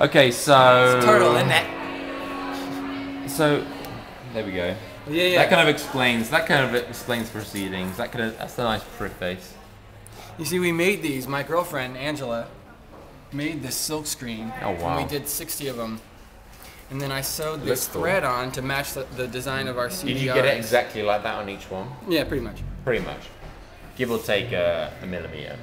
Okay, so... It's turtle, isn't it? So, there we go. Yeah. That kind of explains proceedings. That's a nice preface. You see, we made these. My girlfriend, Angela, made this silk screen. Oh, wow. And we did 60 of them. And then I sewed this thread on to match the design of our CDRs. Did you get it exactly like that on each one? Yeah, pretty much. Pretty much. Give or take a millimeter.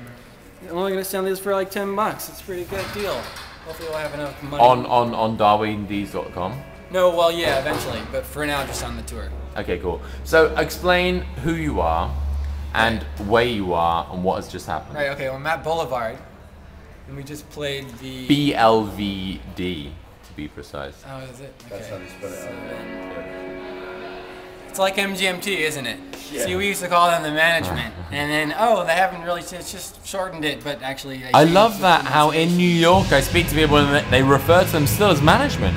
I'm only going to sell these for like $10. It's a pretty good deal. Hopefully we'll have enough money. On DarwinDees.com? No, well, yeah, eventually. But for now, just on the tour. Okay, cool. So explain who you are and where you are and what has just happened. Right, okay, well, I'm at Boulevard. And we just played the... BLVD, to be precise. Oh, is it? Okay. That's how you spell it. It's like MGMT, isn't it? Yeah. See, we used to call them the management, and then they haven't really just shortened it, but actually. I love that how in New York I speak to people and they refer to them still as management.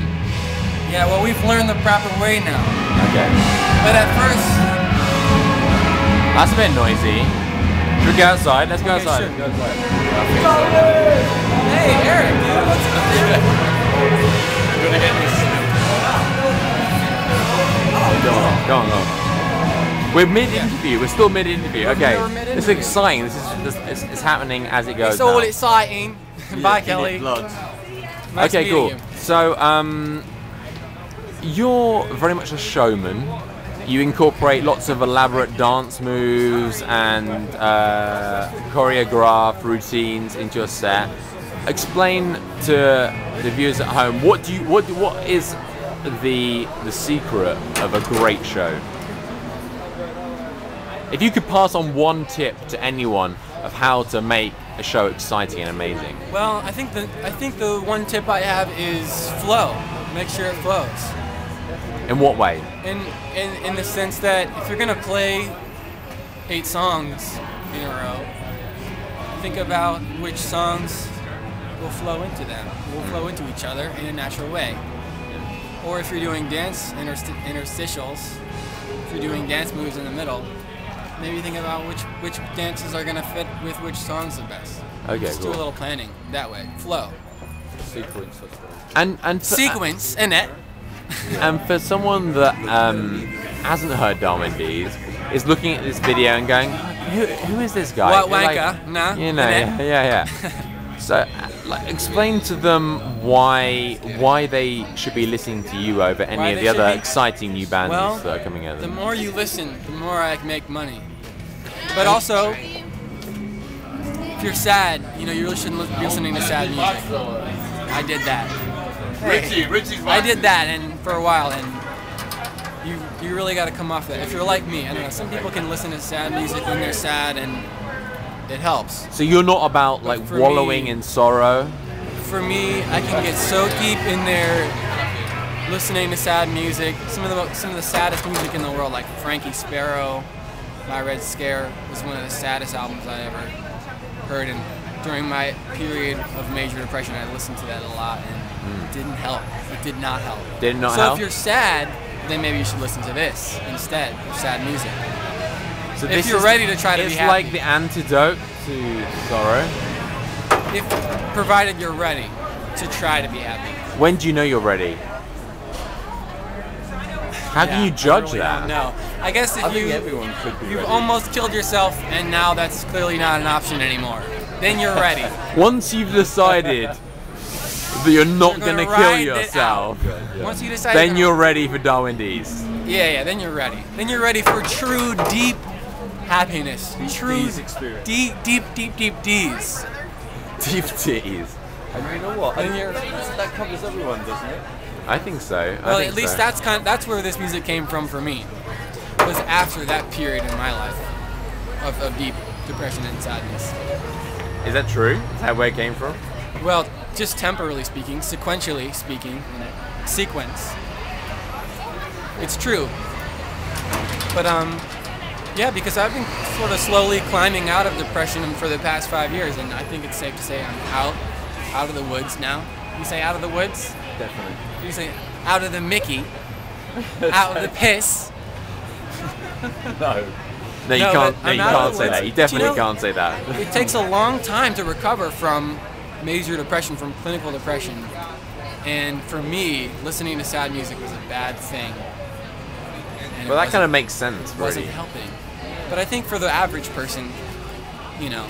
Yeah, well, we've learned the proper way now. Okay. But at first. That's a bit noisy. Should we go outside? Let's go outside. Sure. Go outside. Hey, Eric, dude, what's up there? You're gonna hit this. Go on. We're mid-interview. We're still mid-interview. Okay. This is exciting. This is happening as it goes. It's all exciting. Bye, Kelly. Blood. Nice Okay, cool. you. So, you're very much a showman. You incorporate lots of elaborate dance moves and choreographed routines into your set. Explain to the viewers at home what is the secret of a great show? If you could pass on one tip to anyone of how to make a show exciting and amazing. Well, I think the one tip I have is flow. Make sure it flows. In what way? In the sense that if you're gonna play 8 songs in a row, think about which songs will flow into them, will flow into each other in a natural way. Or if you're doing dance interstitials, if you're doing dance moves in the middle, maybe think about which dances are gonna fit with which songs the best. Okay, Just cool. do a little planning that way. Flow. Sequence. And Sequence, innit? And for someone that hasn't heard Darwin Dees, is looking at this video and going, who is this guy? What Like, wanker? Nah. you know, yeah. So, like, explain to them why they should be listening to you over any of the other exciting new bands that are coming out. The more you listen, the more I can make money. But also, if you're sad, you really shouldn't be listening to sad music. I did that. Richie's I did that, and for a while, and you really got to come off that. If you're like me, I don't know. Some people can listen to sad music when they're sad, and it helps. So you're not about like wallowing in sorrow. For me, I can get so deep in there, listening to sad music. Some of the saddest music in the world, like Frankie Sparrow, My Red Scare, was one of the saddest albums I ever heard. And during my period of major depression, I listened to that a lot, and it didn't help. It did not help. Did not help? help? So if you're sad, then maybe you should listen to this instead of sad music. So if you're ready to try to be happy. It's like the antidote to sorrow. If provided you're ready to try to be happy. When do you know you're ready? How can you judge that? No, I guess if everyone could be you've ready. almost killed yourself, and now that's clearly not an option anymore. Then you're ready. Once you've decided that you're not going to kill yourself, Once you decide, then you're ready for Darwin Dees. Yeah, then you're ready. Then you're ready for true, deep happiness. True, D's experience. deep D's. Deep D's. And you know what? That covers everyone, doesn't it? I think so. Well, at least that's where this music came from for me. It was after that period in my life of deep depression and sadness. Is that true? Is that where it came from? Well, just temporally speaking, sequentially speaking, sequence. It's true. But yeah, because I've been sort of slowly climbing out of depression for the past 5 years, and I think it's safe to say I'm out of the woods now. You say out of the woods? Definitely. You say out of the Mickey, out of the piss. No. No, you No, can't. but No, I'm you out of can't the say woods. that. You definitely Do you know- can't say that. It takes a long time to recover from major depression from clinical depression. And for me, listening to sad music was a bad thing. And Well, that kind of makes sense, It wasn't really. helping. But I think for the average person, you know,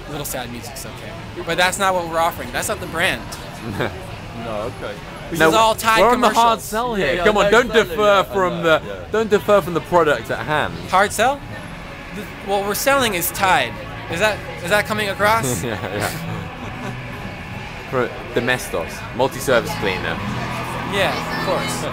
a little sad music's okay. But that's not what we're offering. That's not the brand. No, okay. This No, is all Tide we're on the commercials. hard sell here. Yeah, Come on, no, don't exactly, defer yeah, from I know, the yeah. don't defer from the product at hand. Hard sell? What we're selling is Tide. Is that coming across? Yeah. For Domestos, multi-service cleaner. Yeah, of course.